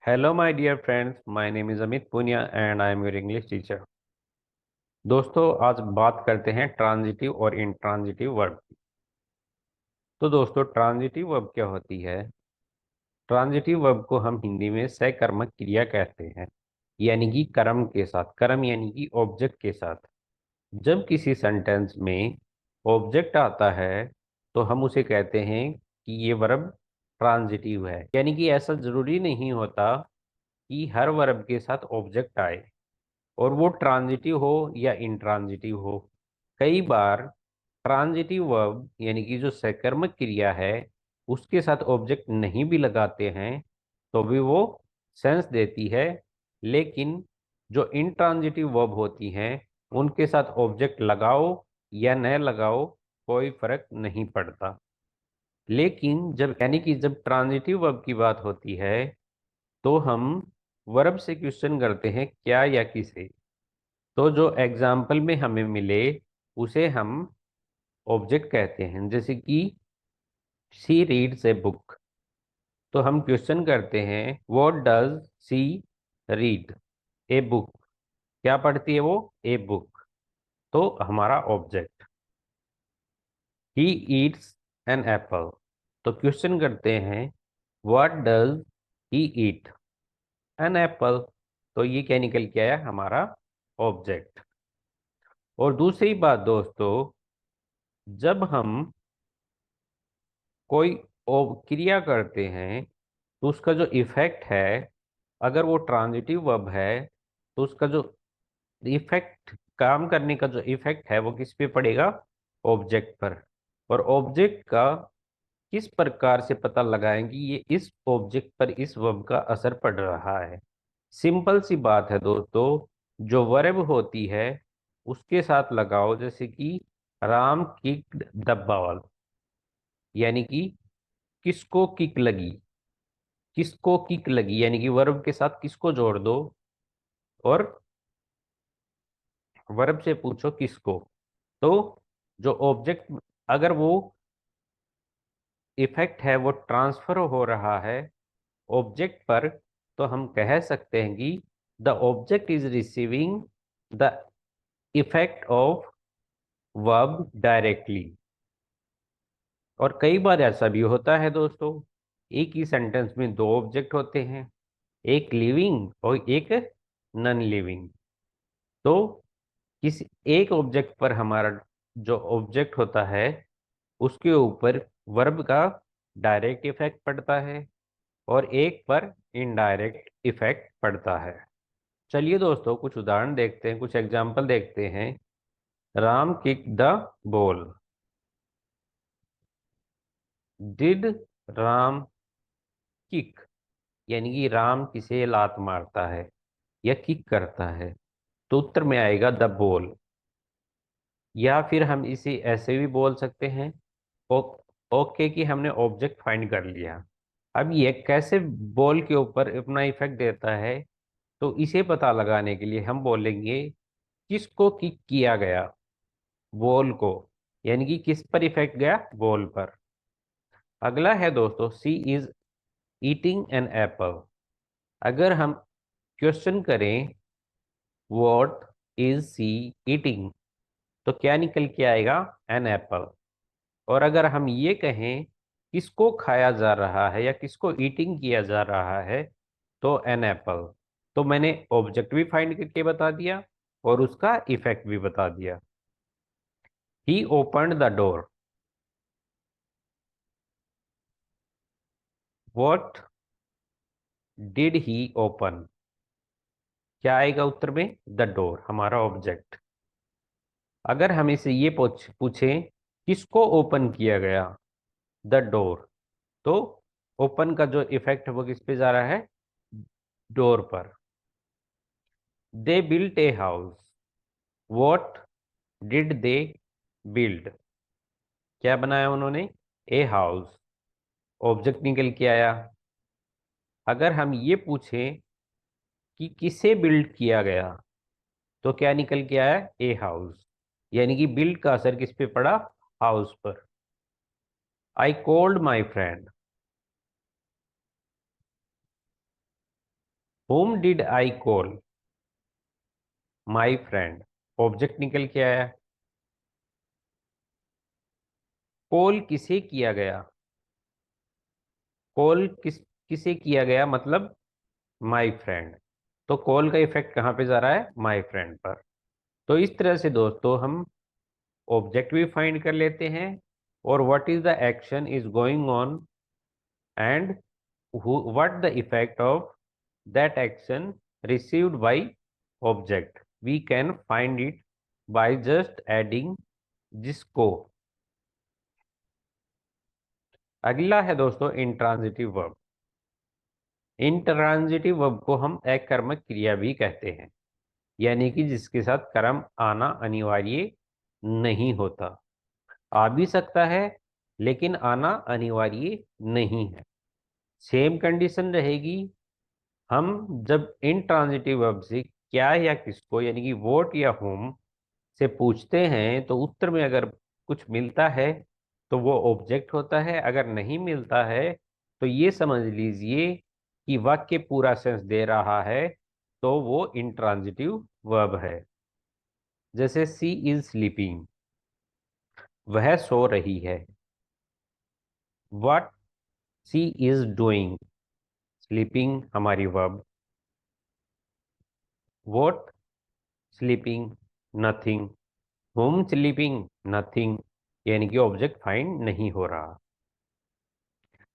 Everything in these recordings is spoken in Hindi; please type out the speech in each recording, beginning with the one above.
Hello, my dear friends. My name is Amit Punia and I am your English teacher. दोस्तों, आज बात करते हैं ट्रांजिटिव और इंट्रांजिटिव वर्ब की। तो दोस्तों, ट्रांजिटिव वर्ब क्या होती है? ट्रांजिटिव वर्ब को हम हिंदी में सकर्मक क्रिया कहते हैं, यानी कि कर्म के साथ, कर्म यानी कि ऑब्जेक्ट के साथ। जब किसी सेंटेंस में ऑब्जेक्ट आता है तो हम उसे कहते हैं कि ये वर्ब ट्रांजिटिव है, यानी कि ऐसा जरूरी नहीं होता कि हर वर्ब के साथ ऑब्जेक्ट आए और वो ट्रांजिटिव हो या इंट्रांजिटिव हो। कई बार ट्रांजिटिव वर्ब यानी कि जो सकर्मक क्रिया है उसके साथ ऑब्जेक्ट नहीं भी लगाते हैं तो भी वो सेंस देती है, लेकिन जो इंट्रांजिटिव वर्ब होती हैं उनके साथ ऑब्जेक्ट लगाओ या न लगाओ कोई फर्क नहीं पड़ता। लेकिन जब यानी कि जब ट्रांजिटिव वर्ब की बात होती है तो हम वर्ब से क्वेश्चन करते हैं क्या या किसे। तो जो एग्जाम्पल में हमें मिले उसे हम ऑब्जेक्ट कहते हैं, जैसे कि सी रीड्स ए बुक। तो हम क्वेश्चन करते हैं what does she read a book, क्या पढ़ती है वो? A book. तो हमारा object. He eats an apple. तो क्वेश्चन करते हैं what does he eat an apple. तो ये क्या निकल के आया? हमारा ऑब्जेक्ट। और दूसरी बात दोस्तों, जब हम कोई क्रिया करते हैं तो उसका जो इफेक्ट है, अगर वो ट्रांजिटिव वर्ब है तो उसका जो इफेक्ट, काम करने का जो इफेक्ट है वो किस पे पड़ेगा? ऑब्जेक्ट पर। और ऑब्जेक्ट का किस प्रकार से पता लगाएं कि ये इस ऑब्जेक्ट पर इस वर्ब का असर पड़ रहा है? सिंपल सी बात है दोस्तों, जो वर्ब होती है उसके साथ लगाओ, जैसे कि राम किक्ड द बॉल, यानी कि किसको किक लगी, किसको किक लगी यानी कि वर्ब के साथ किसको जोड़ दो और वर्ब से पूछो किसको। तो जो ऑब्जेक्ट, अगर वो इफेक्ट है वो ट्रांसफर हो रहा है ऑब्जेक्ट पर, तो हम कह सकते हैं कि the object is receiving the effect of verb directly. और कई बार ऐसा भी होता है दोस्तों, एक ही सेंटेंस में दो ऑब्जेक्ट होते हैं, एक लिविंग और एक नॉन लिविंग। तो किसी एक ऑब्जेक्ट पर हमारा जो ऑब्जेक्ट होता है उसके ऊपर वर्ब का डायरेक्ट इफेक्ट पड़ता है और एक पर इनडायरेक्ट इफेक्ट पड़ता है। चलिए दोस्तों, कुछ उदाहरण देखते हैं, कुछ एग्जाम्पल देखते हैं। Ram kick the ball. Did Ram kick, यानी कि राम किसे लात मारता है या किक करता है? तो उत्तर में आएगा द बॉल। या फिर हम इसे ऐसे भी बोल सकते हैं, ओ, ओके कि हमने ऑब्जेक्ट फाइंड कर लिया। अब ये कैसे बॉल के ऊपर अपना इफेक्ट देता है, तो इसे पता लगाने के लिए हम बोलेंगे किसको किक किया गया? बॉल को, यानी कि किस पर इफेक्ट गया? बॉल पर। अगला है दोस्तों सी इज ईटिंग एन एप्पल। अगर हम क्वेश्चन करें व्हाट इज सी ईटिंग, तो क्या निकल के आएगा? An apple. और अगर हम ये कहें किसको खाया जा रहा है या किसको ईटिंग किया जा रहा है, तो एन एप्पल। तो मैंने ऑब्जेक्ट भी फाइंड करके बता दिया और उसका इफेक्ट भी बता दिया। He opened the door. What did he open? क्या आएगा उत्तर में? द डोर, हमारा ऑब्जेक्ट। अगर हम इसे ये पूछें किसको ओपन किया गया? The door. तो ओपन का जो इफेक्ट है वो किस पे जा रहा है? डोर पर। They built a house. What did they build? क्या बनाया उन्होंने? A house. ऑब्जेक्ट निकल के आया। अगर हम ये पूछें कि किसे बिल्ड किया गया, तो क्या निकल के आया? A house. यानी कि बिल्ड का असर किस पे पड़ा? हाउस पर। I called my friend. whom did I call? My friend। Object निकल के आया। कॉल किसे किया गया? कॉल किसे किया गया मतलब माई फ्रेंड। तो कॉल का इफेक्ट कहाँ पे जा रहा है? माई फ्रेंड पर। तो इस तरह से दोस्तों हम ऑब्जेक्ट भी फाइंड कर लेते हैं और what is the action is going on and what the effect of that action received by object, we can find it by just adding जिसको। अगला है दोस्तों इंट्रांजिटिव वर्ब। इंट्रांजिटिव वर्ब को हम अकर्मक क्रिया भी कहते हैं, यानी कि जिसके साथ कर्म आना अनिवार्य नहीं होता। आ भी सकता है लेकिन आना अनिवार्य नहीं है। सेम कंडीशन रहेगी। हम जब इंट्रांजिटिव वर्ब से क्या या किसको यानी कि वोट या होम से पूछते हैं तो उत्तर में अगर कुछ मिलता है तो वो ऑब्जेक्ट होता है, अगर नहीं मिलता है तो ये समझ लीजिए कि वाक्य पूरा सेंस दे रहा है तो वो इंट्रांजिटिव वर्ब है। जैसे सी इज स्लीपिंग, वह सो रही है। What she is doing, sleeping हमारी verb. What sleeping, nothing. Whom sleeping, nothing, यानी कि ऑब्जेक्ट फाइंड नहीं हो रहा।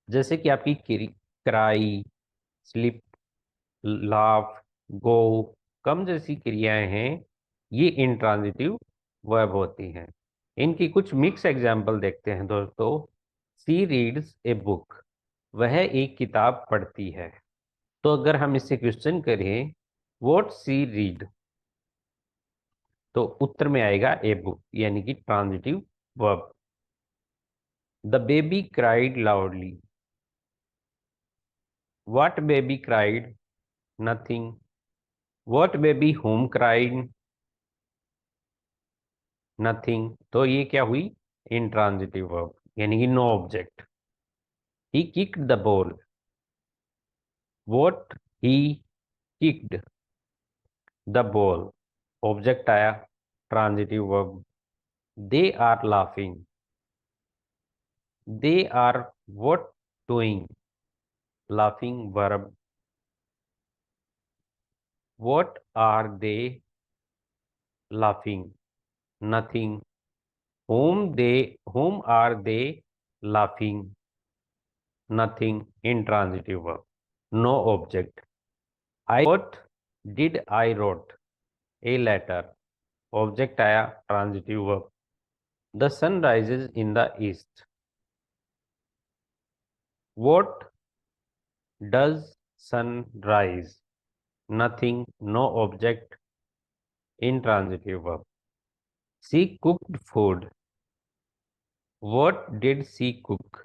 जैसे कि आपकी क्राई, स्लिप, लाफ, गो, कम जैसी क्रियाएं हैं, ये इंट्रांजिटिव वर्ब होती हैं। इनकी कुछ मिक्स एग्जाम्पल देखते हैं दोस्तों। सी रीड्स ए बुक, वह एक किताब पढ़ती है। तो अगर हम इससे क्वेश्चन करें व्हाट सी रीड, तो उत्तर में आएगा ए बुक, यानी कि transitive verb. The baby cried loudly, what baby cried, nothing. What baby whom cried, nothing. तो ये क्या हुई? इंट्रांजिटिव वर्ब, यानी कि no object. He kicked the ball, what he kicked the ball, object आया, transitive verb. They are laughing, they are what doing, laughing verb. What are they laughing, nothing. whom are they laughing, nothing, intransitive verb, no object। I what did I wrote a letter, object आया, transitive verb। The sun rises in the east, what does sun rise, nothing, no object, intransitive verb। She cooked food, what did she cook,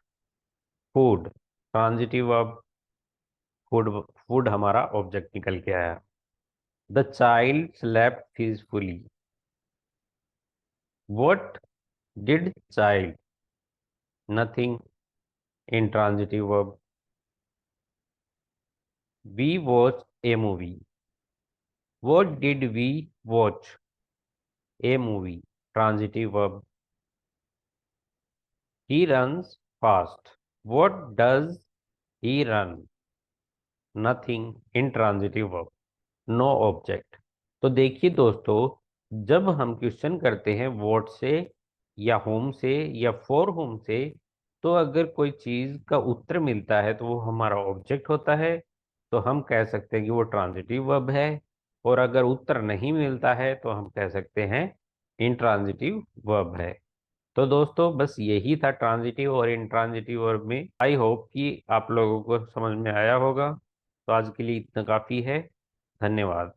food, transitive verb। Food, food हमारा ऑब्जेक्ट निकल के आया। The child slept peacefully, what did child, nothing, intransitive verb. We watch a movie, what did we watch, a movie, transitive verb. He runs fast, what does he run, nothing, intransitive verb, no object. तो देखिए दोस्तों, जब हम क्वेश्चन करते हैं व्हाट से या होम से या फॉर होम से, तो अगर कोई चीज का उत्तर मिलता है तो वो हमारा ऑब्जेक्ट होता है, तो हम कह सकते हैं कि वो ट्रांजिटिव वर्ब है। और अगर उत्तर नहीं मिलता है तो हम कह सकते हैं इंट्रांजिटिव वर्ब है। तो दोस्तों बस यही था ट्रांजिटिव और इंट्रांजिटिव वर्ब में। आई होप कि आप लोगों को समझ में आया होगा। तो आज के लिए इतना काफ़ी है। धन्यवाद।